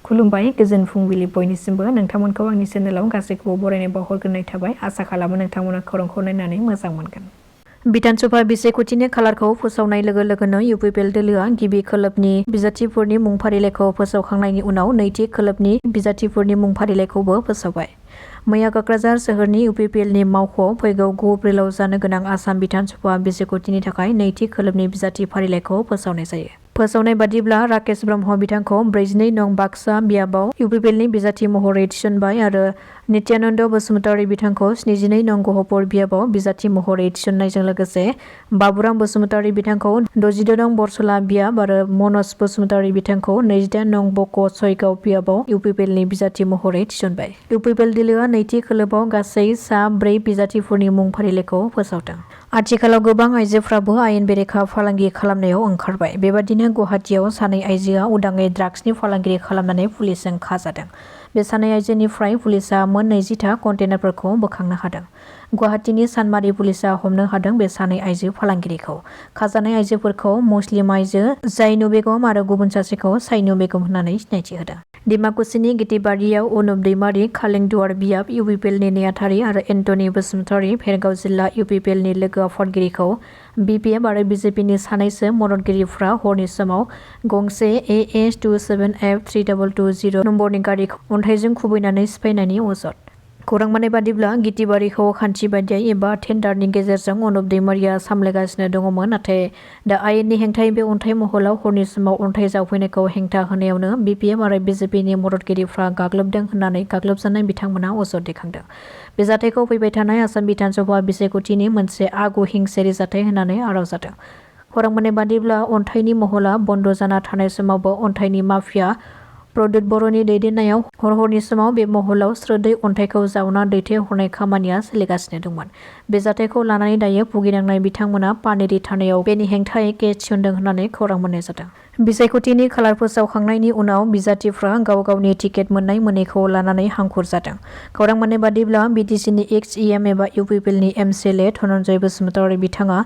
खुलुमबाय गोजोन फुंबिलि बयनिसिमबो नोंथांमोनखौ आंनि चेनेलाव गासैखौबो बरायनाय बावहरग्रोनाय थाबाय आसा खालामो नोंथांमोना खौरांखौ नायनानै मोजां मोनगोन। बिधानसभा बिसायख'थिनि खालारखौ फोसावनाय लोगो लोगोनो इउपिपिएल दोलोआ गिबि खोलोबनि बिजाथिफोरनि मुं फारिलाइखौ फोसावखांनायनि उनाव नैथि खोलोबनि बिजाथिफोरनि मुं फारिलाइखौबो फोसावबाय। मैया क'क्राझार सोहोरनि इउपिपिएलनि मावख'आव फैगौ 9 एप्रिलाव जानो गोनां आसाम बिधानसभा बिसायख'थिनि थाखाय नैथि खोलोबनि बिजाथि फारिलाइखौ फोसावनाय जायो। फोसावनाय बादिब्ला राकेश ब्रह्म बिथांखौ 42 नं बाक्सा बियाबाव इउपिपिएलनि बिजाथि महरै थिसनबाय आरो नित्यानन्द बसुमतारी बिथांखौ 72 नं गहपुर बियाबाव बिजाथि महरै थिसननायजों लोगोसे बाबुराम बसुमतारी बिथांखौ 66 नं बरसला बियाब आरो मनज बसुमतारी बिथांखौ 28 नं बक' सयगाव बियाबाव इउपिपिएलनि बिजाथि महरै थिसनबाय। इउपिपिएल दोलोआ नैथि खोलोबाव गासै सा 4 बिजाथिफोरनि मुं फारिलाइखौ फोसावदों। आथिखालाव गोबां आइजोफ्राबो आयेन बेरेखा फालांगि खालामनायाव ओंखारबाय। बेबादिनो गुवाहाटियाव सानै आइजोआ उदाङै ड्राग्सनि फालांगिरि खालामनानै पुलिसजों खाजादों। बे सानै आइजोनिफ्राय पुलिसआ मोन 20 कन्टेनारफोरखौ बोखांनो हादों। गुवाहाटिनि सानमारि पुलिसआ हमनो हादों बे सानै आइजो फालांगिरिखौ। खाजानाय आइजोफोरखौ मुस्लिम आइजो जाइनु बेगम आरो गुबुन सासेखौ साइनु बेगम होननानै सिनायथि होदों। डिमाकुसिनि गितिबारियाव अनुप दैमारि खालेंदुवार बियाब इउपिपिएलनि नेहाथारि आरो एन्टनी बसुमतारी भेरगाव जिल्ला इउपिपिएलनि लोगो आफादगिरिखौ बिपिएफ आरो बिजेपिनि सानैसो मददगिरिफ्रा हरनि समाव गंसे AS27F3220 नम्बरनि गारिखौ अन्थाइजों खुबैनानै सिफायनायनि अजद। खौरां मोननाय बादिब्ला गितिबारिखौ खान्थि बादियै एबा टेन्डारनि गेजेरजों अनुप दैमारिया सामलायगासिनो दङमोन, नाथाय दा आयेननि हेंथायै बे अन्थाइ महलाव हरनि समाव अन्थाइ जावफैनायखौ हेंथा होनायावनो बिपिएफ आरो बिजेपिनि मददगिरिफ्रा गाग्लोबदों होननानै गाग्लोबजानाय बिथांमोना अजद दैखांदों। बे जाथायखौ फैबाय थानाय आसाम बिधानसभा बिसायख'थिनि मोनसे आगु हिंसायारि जाथाय होननानै आराव जादों। खौरां मोननाय बादिब्ला अन्थाइनि महला बन्द जाना थानाय समावबो अन्थाइनि माफिया प्रद्युत बर'नि दैदेननायाव हरनि समाव बे महलाव स्रोदै अन्थाइखौ जावना दैथायहरनाय खामानिया सोलिगासिनो दंमोन। बे जाथायखौ लानानै दायो भुगिनांनाय बिथांमोना पानेरि थानायाव बेनि हेंथायै केस थिसनदों होननानै खौरां मोननाय जादों। बिसायख'थिनि खालार फोसावखांनायनि उनाव बिजाथिफ्रा गाव गावनि टिकेट मोननाय मोनैखौ लानानै हांखुर जादों। खौरां मोननाय बादिब्ला बिटिसिनि एक्स-इएम एबा इउपिपिएलनि एमसिएलए धनन्जय बसुमतारी बिथाङा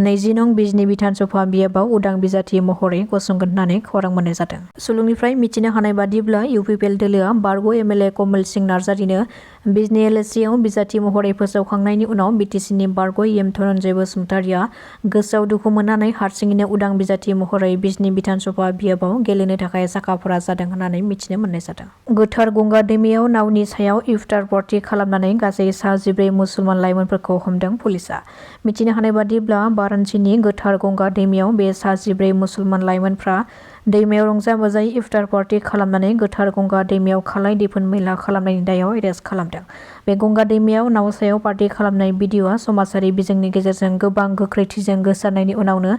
20 नं बिजनि बिधानसभा बियाबाव उदां बिजाथि महरै गसंगोन होननानै खौरां मोननाय जादों। सुलुंनिफ्राय मिथिनो हानाय बादिब्ला इउपिपिएल दोलोआ बारग' एमएलए कमल सिंह नार्जारिनो बिजनि एलएसिआव बिजाथि महरै फोसावखांनायनि उनाव बिटिसिनि बारग' इएम धनन्जय बसुमतारीया गोसोआव दुखु मोननानै हारसिङैनो उदां बिजाथि महरै बिजनि बिधानसभा बियाबाव गेलेनो थाखाय साखाफारा जादों होननानै मिथिनो मोननाय जादों। गोथार गंगा दैमायाव नावनि सायाव इफ्तार पार्टी खालामनानै गासै सा 14 मुसलमान लाइमोनफोरखौ हमदों पुलिसआ। मिथिनो हानाय बादिब्ला वाराणसिनि गोथार गंगा दैमायाव बे सा 14 मुसलमान लाइमोनफ्रा दैमायाव रंजा बाजायै इफ्तार पार्टी खालामनानै गोथार गंगा दैमायाव खालाय दैफोन मैला खालामनायनि दायाव एरेस्ट खालामदों। बे गंगा दैमायाव नाव सायाव पार्टी खालामनाय भिडिअ'आ समाजारि बिजोंनि गेजेरजों गोबां गोख्रैथिजों गोसारनायनि उनावनो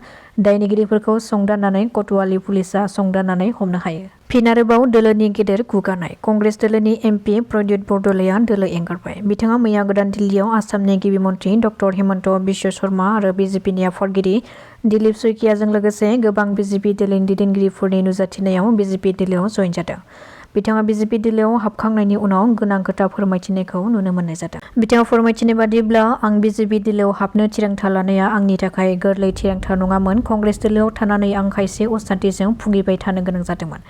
दायनिगिरिफोरखौ संदाननानै कटवाली पुलिसआ संदाननानै हमनो हायो। फिन आरोबाव दोलोनि गेदेर गुगानाय कंग्रेस दोलोनि एमपि प्रद्युत बरद'लैया दोलो एंगारबाय। बिथाङा मैया गोदान दिल्लीयाव आसामनि गिबि मन्थ्रि डक्टर हिमन्त बिश्व शर्मा आरो बिजेपिनि आफादगिरि दिलीप शइकियाजों लोगोसे गोबां बिजेपि दोलोनि दैदेनगिरिफोरनि नुजाथिनायाव बिजेपि दोलोआव जइन जादों। बिथाङा बिजेपि दोलोआव हाबखांनायनि उनाव गोनां खोथा फोरमायथिनायखौ नुनो मोननाय जादों। बिथाङा फोरमायथिनाय बादिब्ला आं बिजेपि दोलोआव हाबनो थिरांथा लानाया आंनि थाखाय गोरलै थिरांथा नङामोन। कंग्रेस दोलोआव थानानै आं खायसे असान्थिजों भुगिबाय थानो गोनां जादोंमोन।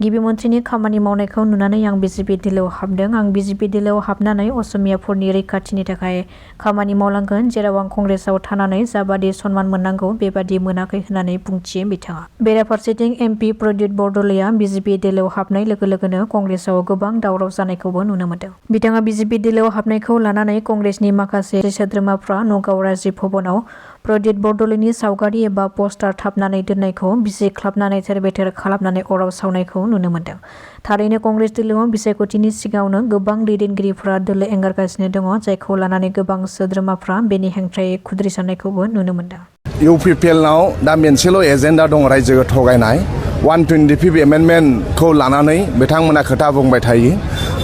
गिबि मन्थ्रिनि खामानि मावनायखौ नुनानै आं बिजेपि दोलोआव हाबदों। आं बिजेपि दोलोआव हाबनानै असमियाफोरनि रैखाथिनि थाखाय खामानि मावलांगोन, जेराव आं कंग्रेसआव थानानै जाबादि सनमान मोननांगौ बेबादि मोनाखै होननानै बुंथियो बिथाङा। बेराफारसेथिं एमपि प्रद्युत बरद'लैया बिजेपि दोलोआव हाबनाय लोगो लोगोनो कंग्रेसआव गोबां दावराव जानायखौबो नुनो मोनदों। बिथाङा बिजेपि दोलोआव हाबनायखौ लानानै कंग्रेसनि माखासे सोद्रोमाफ्रा नगाव राजीव भवनाव प्रद्युत बरद'लैनि सावगारि एबा पस्टार थाबनानै दोननायखौ बिसिख्लाबनानै थेर-बेथेर खालामनानै अराव सावनायखौ नुनो मोनदों। थारैनो कंग्रेस दोलोआव बिसायख'थिनि सिगाङावनो गोबां दैदेनगिरिफ्रा दोलो एंगारगासिनो दङ, जायखौ लानानै गोबां सोद्रोमाफ्रा बेनि हेंथायै खुद्रिसारनायखौबो नुनो मोनदों। इउपिपिएलनाव दा मोनसेल' एजेन्डा दं, रायजोखौ थगायनाय। 125 एमेन्डमेन्टखौ लानानै बिथांमोना खोथा बुंबाय थायो,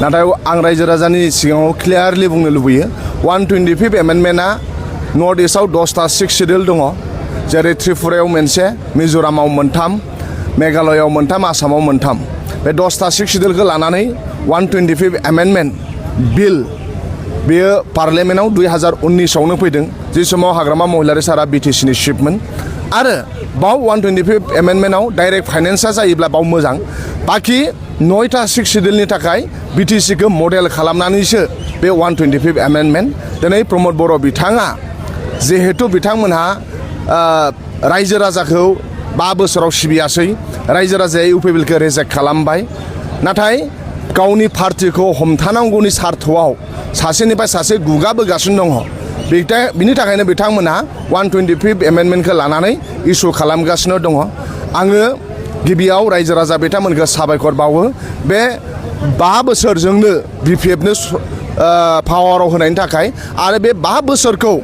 नाथाय आं रायजो राजानि सिगाङाव क्लियारलि बुंनो लुबैयो 125 एमेन्डमेन्टआ नर्थ इस्टआव 10टा 6 सिडिउल दङ, जेरै त्रिपुरायाव मोनसे, मिज'रामाव 3, मेघालयआव 3, आसामाव 3। बे 10टा 6 सिडिउलखौ लानानै 125 एमेन्डमेन्ट बिल बेयो पार्लियामेन्टआव 2019आवनो फैदों, जि समाव हाग्रामा महिलारि सारा बिटिसिनि चिफमोन। आरो बाव 125 एमेन्डमेन्टआव डाइरेक्ट फाइनेन्सआ जायोब्ला बाव मोजां बाखि 9टा 6 सिडिउलनि थाखाय बिटिसिखौ मडेल खालामनानैसो बे 125 एमेन्डमेन्ट दिनै प्रमद बर' बिथाङा जिहेतु बिथांमोनहा रायजो राजाखौ 5 बोसोराव सिबियासै रायजो राजाया इउपि बिलखौ रिजेक्ट खालामबाय नाथाय गावनि पार्टिखौ हमथानांगौनि सार्थआव सासेनिफ्राय सासे गुगाबोगासिनो दङ बिनि थाखायनो बिथांमोनहा 125 एमेन्डमेन्टखौ लानानै इसु खालामगासिनो दङ आङो गिबियाव रायजो राजा बिथांमोनखौ साबायखर बावो बे 5 बोसोरजोंनो बिपिएफनो पावाराव होनायनि थाखाय आरो बे 5 बोसोरखौ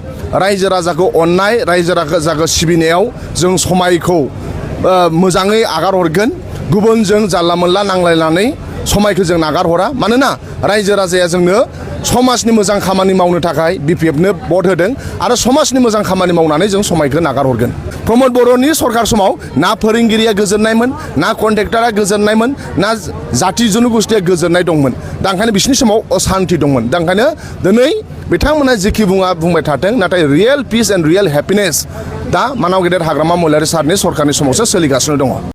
रायजो राजाखौ अननाय रायजो राजाखौ सिबिनायाव जों समायखौ मोजाङै आगार हरगोन गुबुनजों जानला मोनला नांलायनानै समायखौ जों नागार हरा मानोना रायजो राजाया जोंनो समाजनि मोजां खामानि मावनो थाखाय बिपिएफनो भट होदों आरो समाजनि मोजां खामानि मावनानै जों समायखौ नागार हरगोन प्रमद बर'नि सरकार समाव ना फोरोंगिरिया गोजोननायमोन ना कन्ट्रेक्टरा गोजोननायमोन ना जाति जनगोष्ठिया गोजोननाय दंमोन दा ओंखायनो बिसोरनि समाव असान्ति दंमोन दा ओंखायनो दिनै बिथांमोना जेखि बुंबाय थाथों नाथाय real piece and real happiness दा मानाव गेदेर हाग्रामा महिलारि सारनि सरकारनि समावसो सोलिगासिनो दङ